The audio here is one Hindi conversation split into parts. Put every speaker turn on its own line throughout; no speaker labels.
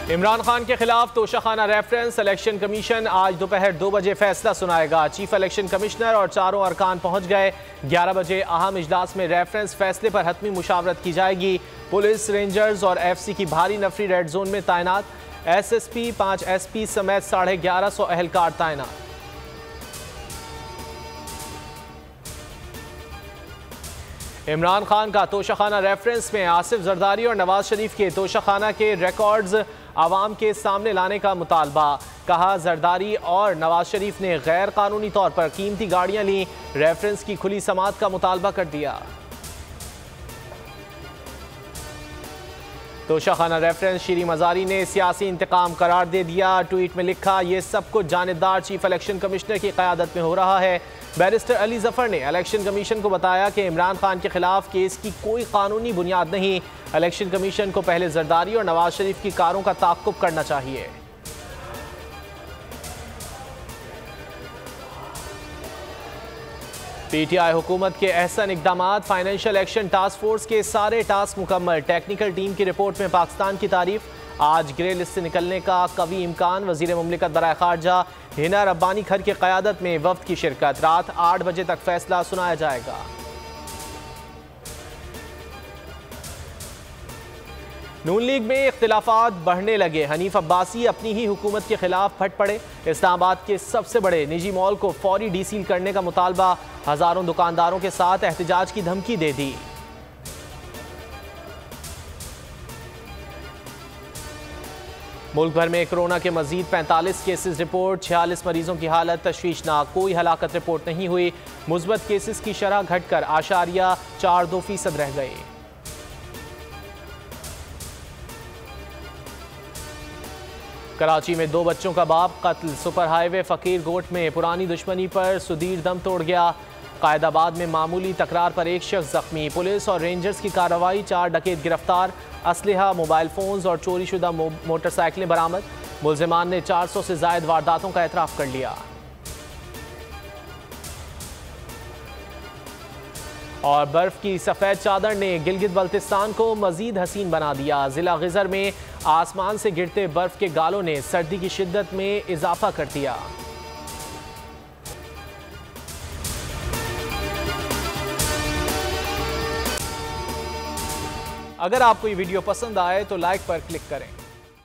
इमरान खान के खिलाफ तोशाखाना रेफरेंस। इलेक्शन कमीशन आज दोपहर 2 बजे फैसला सुनाएगा। चीफ इलेक्शन कमिश्नर और चारों अरकान पहुंच गए। 11 बजे अहम इजलास में रेफरेंस फैसले पर हतमी मुशावरत की जाएगी। पुलिस, रेंजर्स और FC की भारी नफरी रेड जोन में तैनात। SSP, 5 SP समेत 1150 एहलकार तैनात। इमरान खान का तोशाखाना रेफरेंस में आसिफ जरदारी और नवाज शरीफ के तोशाखाना के रिकॉर्ड्स आवाम के सामने लाने का मुतालबा। कहा, जरदारी और नवाज शरीफ ने गैर कानूनी तौर पर कीमती गाड़ियां ली। रेफरेंस की खुली समाअत का मुतालबा कर दिया। तोशाखाना रेफरेंस शीरी मजारी ने सियासी इंतकाम करार दे दिया। ट्वीट में लिखा, ये सब कुछ जानिबदार चीफ इलेक्शन कमिश्नर की क़यादत में हो रहा है। बैरिस्टर अली जफर ने इलेक्शन कमीशन को बताया कि इमरान खान के खिलाफ केस की कोई कानूनी बुनियाद नहीं। इलेक्शन कमीशन को पहले जरदारी और नवाज शरीफ की कारों का ताक़ुब करना चाहिए। PTI हुकूमत के अहसन इक़दामात। फाइनेंशियल एक्शन टास्क फोर्स के सारे टास्क मुकम्मल। टेक्निकल टीम की रिपोर्ट में पाकिस्तान की तारीफ। आज ग्रे लिस्ट से निकलने का कवी इम्कान। वज़ीर मुमलिकत बराए खारजा हिना रब्बानी खर की क़यादत में वफ्द की शिरकत। रात 8 बजे तक फैसला सुनाया जाएगा। नून लीग में इख्तिलाफात बढ़ने लगे। हनीफ अब्बासी अपनी ही हुकूमत के खिलाफ फट पड़े। इस्लामाबाद के सबसे बड़े निजी मॉल को फौरी डीसील करने का मुतालबा। हजारों दुकानदारों के साथ एहतजाज की धमकी दे दी। मुल्क भर में कोरोना के मजीद 45 केसेस रिपोर्ट। 46 मरीजों की हालत तशवीशनाक। कोई हलाकत रिपोर्ट नहीं हुई। मुस्बत केसेस की शरह घटकर 0.42% रह गई। कराची में 2 बच्चों का बाप कत्ल। सुपर हाईवे फकीर गोट में पुरानी दुश्मनी पर सुधीर दम तोड़ गया। कायदाबाद में मामूली तकरार पर एक शख्स जख्मी। पुलिस और रेंजर्स की कार्रवाई। 4 डकैत गिरफ्तार। असलहा, मोबाइल फोन्स और चोरी शुदा मोटरसाइकिलें बरामद। मुल्जिमान ने 400 से जायद वारदातों का एतराफ़ कर लिया। और बर्फ की सफ़ेद चादर ने गिलगित बल्तिस्तान को मजीद हसीन बना दिया। जिला गिजर में आसमान से गिरते बर्फ के गालों ने सर्दी की शिद्दत में इजाफा कर दिया। अगर आपको ये वीडियो पसंद आए तो लाइक पर क्लिक करें।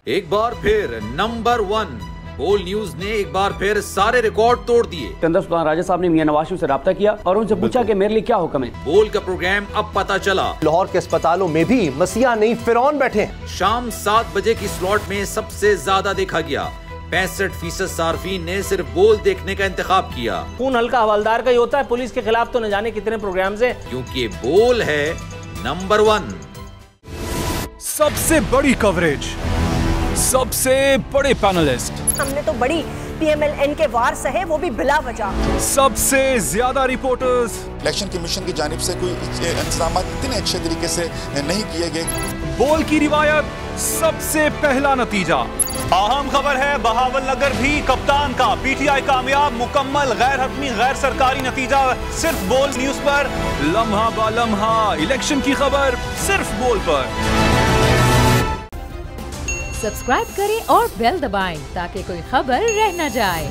एक बार फिर नंबर 1 बोल न्यूज ने एक बार फिर सारे रिकॉर्ड तोड़ दिए।
सिकंदर सुल्तान राजा साहब ने मियां नवाज शरीफ से राब्ता किया और उनसे पूछा कि मेरे लिए क्या हुक्म है।
बोल का प्रोग्राम अब पता चला।
लाहौर के अस्पतालों में भी मसीहा नहीं फिरौन बैठे हैं।
शाम 7 बजे की स्लॉट में सबसे ज्यादा देखा गया। 65% सार्फिन ने सिर्फ बोल देखने का इंतखाब किया।
खून हल्का हवलदार का ही होता है। पुलिस के खिलाफ तो न जाने कितने प्रोग्राम्स हैं,
क्योंकि बोल है नंबर 1।
सबसे बड़ी कवरेज, सबसे बड़े पैनलिस्ट।
हमने तो बड़ी PMLN के वार सहे, वो भी बिला वजह।
सबसे ज्यादा रिपोर्टर्स।
इलेक्शन कमीशन की जानिब से कोई इंतजाम इतने अच्छे तरीके से नहीं किए गए।
बोल की रिवायत, सबसे पहला नतीजा।
अहम खबर है बहावल नगर भी कप्तान का। PTI कामयाब। मुकम्मल गैर हतमी गैर सरकारी नतीजा सिर्फ बोल न्यूज पर।
लम्हा बा लम्हा इलेक्शन की खबर सिर्फ बोल पर।
सब्सक्राइब करें और बेल दबाएं ताकि कोई खबर रह न जाए।